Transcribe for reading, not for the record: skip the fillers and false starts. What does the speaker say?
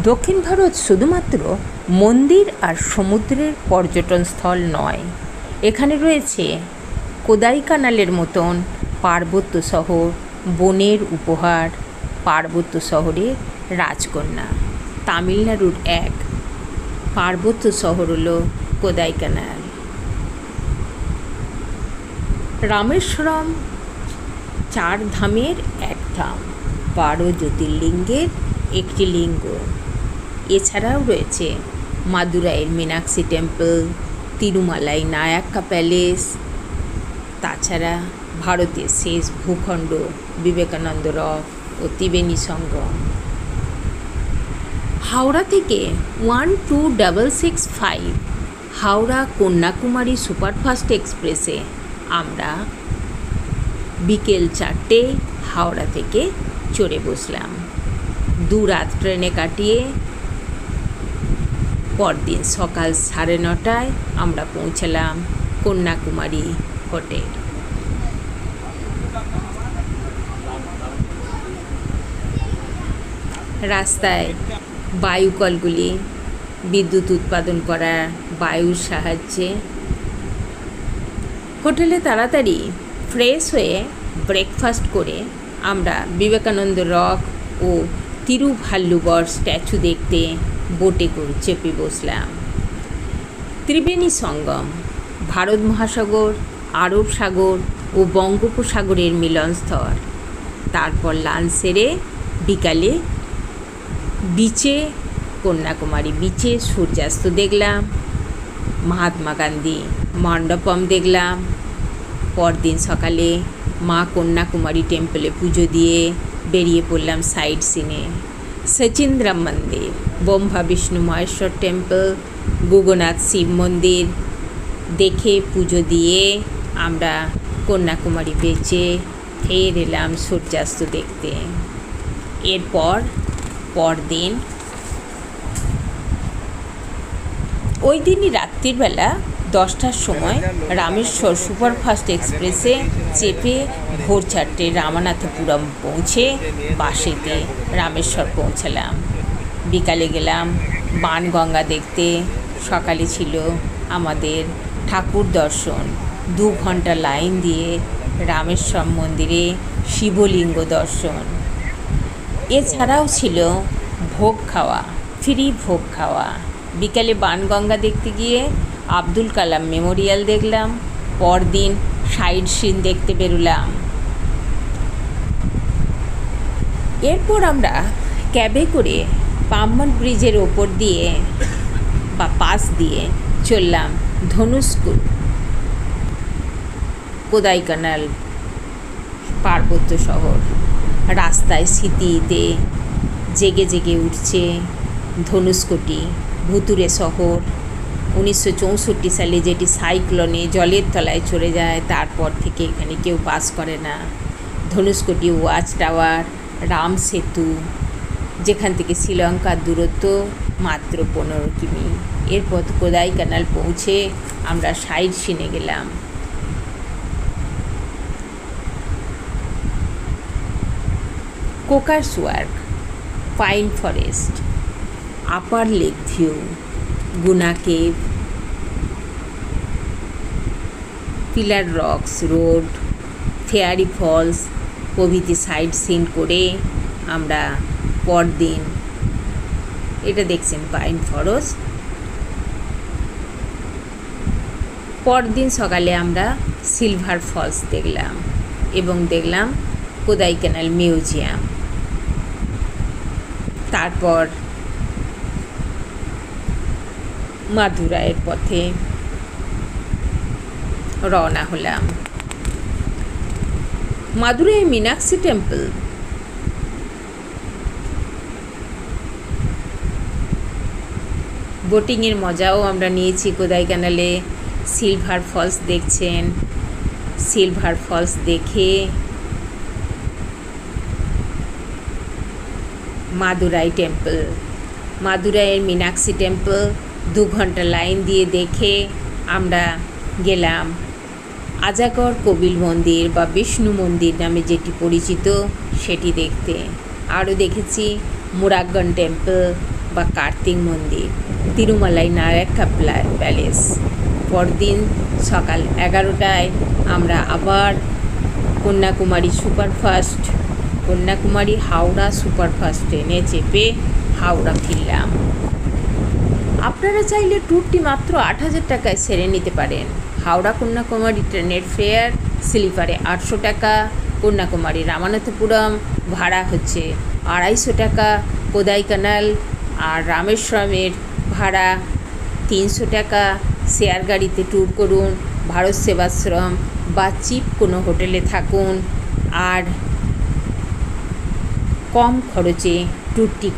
দক্ষিণ ভারত শুধুমাত্র মন্দির আর সমুদ্রের পর্যটনস্থল নয়, এখানে রয়েছে কোদাইকানালের মতন পার্বত্য শহর, বনের উপহার, পার্বত্য শহরের রাজকন্যা। তামিলনাড়ুর এক পার্বত্য শহর হলো কোদাইকানাল। রামেশ্বরম 4 ধামের এক ধাম, 12 জ্যোতির্লিঙ্গের একটি লিঙ্গ। এছাড়াও রয়েছে মাদুরাইয়ের মীনাক্ষী টেম্পল, তিরুমালাই নায়াক্কা প্যালেস, তাছাড়া ভারতের শেষ ভূখণ্ড বিবেকানন্দ রক ও ত্রিবেণী সঙ্গম। হাওড়া থেকে 12665 হাওড়া কন্যাকুমারী সুপারফাস্ট এক্সপ্রেসে আমরা বিকেল 4টে হাওড়া থেকে চড়ে বসলাম। 2 রাত ট্রেনে কাটিয়ে পরদিন সকাল 9:30টায় আমরা পৌঁছালাম কন্যাকুমারী হোটেল। রাস্তায় বায়ুকলগুলি বিদ্যুৎ উৎপাদন করা বায়ুর সাহায্যে হোটেলে তাড়াতাড়ি ফ্রেশ হয়ে ব্রেকফাস্ট করে আমরা বিবেকানন্দ রক ও তিরুভাল্লুবর স্ট্যাচু দেখতে বোটে করে চেপে বসলাম। ত্রিবেণী সঙ্গম, ভারত মহাসাগর, আরব সাগর ও বঙ্গোপসাগরের মিলনস্থল। তারপর লাঞ্চ সেরে বিকালে বিচে, কন্যাকুমারী বিচে সূর্যাস্ত দেখলাম, মহাত্মা গান্ধী মণ্ডপম দেখলাম। পরদিন সকালে মা কন্যাকুমারী টেম্পলে পুজো দিয়ে বেরিয়ে পড়লাম সাইট সিনে। সচিন্দ্রা মন্দির, ব্রহ্মা বিষ্ণু মহেশ্বর টেম্পল, গুগনাথ শিব মন্দির দেখে পুজো দিয়ে আমরা কন্যাকুমারী বেচে ফের এলাম সূর্যাস্ত দেখতে। এরপর পরদিন ওই দিনই রাত্রিবেলা 10টার সময় রামেশ্বর সুপারফাস্ট এক্সপ্রেসে চেপে ভোর 4টে রামানাথপুরম পৌঁছে বাসেতে রামেশ্বর পৌঁছালাম। বিকালে গেলাম বাণগঙ্গা দেখতে। সকালে ছিল আমাদের ঠাকুর দর্শন। 2 ঘন্টা লাইন দিয়ে রামেশ্বর মন্দিরে শিবলিঙ্গ দর্শন। এছাড়াও ছিল ভোগ খাওয়া, ফ্রি ভোগ খাওয়া। বিকালে বাণগঙ্গা দেখতে গিয়ে আব্দুল কালাম মেমোরিয়াল দেখলাম। পরদিন সাইট সিন দেখতে বেরোলাম। এরপর আমরা ক্যাবে করে পাম্বন ব্রিজের ওপর দিয়ে বা পাশ দিয়ে চললাম ধনুষ্কুল, কোদাইকানাল পার্বত্য শহর। রাস্তায় স্মৃতিতে জেগে জেগে উঠছে ধনুষ্কোটি, ভুতুরে শহর। 1964 সালে যেটি সাইক্লোনে জলের তলায় চলে যায়, তারপর থেকে এখানে কেউ বাস করে না। ধনুষ্কোটি ওয়াচ টাওয়ার, রাম সেতু, যেখান থেকে শ্রীলঙ্কার দূরত্ব মাত্র 15 কিমি। এরপর কোদাইকানাল পৌঁছে আমরা সাইট সিনে গেলাম। Coaker's walk, pine forest, upper lake view, Guna cave, pillar rocks road, fairy falls প্রভৃতি সাইট সিন করে আমরা পরদিন, এটা দেখছেন পাইন ফরেস্ট। পরদিন সকালে আমরা সিলভার ফলস দেখলাম এবং দেখলাম কোদাইকানাল মিউজিয়াম। তারপর মাদুরাইয়ের পথে রওনা হলাম। মাদুরাই মীনাক্ষী টেম্পল, বোটিংয়ের মজাও আমরা নিয়েছি কোদাইকানালে। সিলভার ফলস দেখছেন, সিলভার ফলস দেখে মাদুরাই টেম্পল, মাদুরাইয়ের মীনাক্ষী টেম্পল 2 ঘন্টা লাইন দিয়ে দেখে আমরা গেলাম আজাগর কবিল মন্দির বা বিষ্ণু মন্দির নামে যেটি পরিচিত সেটি দেখতে। আরও দেখেছি মুরাগন টেম্পল, বা কার্তিক মন্দির, তিরুমালাই নারায়ক্কা প্যালেস। পরদিন সকাল 11টায় আমরা আবার কন্যাকুমারী হাওড়া সুপারফাস্ট ট্রেনে চেপে হাওড়া ফিরলাম। আপনারা চাইলে ট্যুরটি মাত্র 8,000 টাকায় সেরে নিতে পারেন। হাওড়া কন্যাকুমারী ট্রেনের ফেয়ার স্লিপারে 800 টাকা, কন্যাকুমারী রামানাথপুরম ভাড়া হচ্ছে 250 টাকা, কোদাইকানাল আর রামেশ্বরমের ভাড়া 300 টাকা। শেয়ার গাড়িতে ট্যুর করুন, ভারত সেবাশ্রম বা চিপ কোনো হোটেলে থাকুন আর কম খরচে ট্যুরটি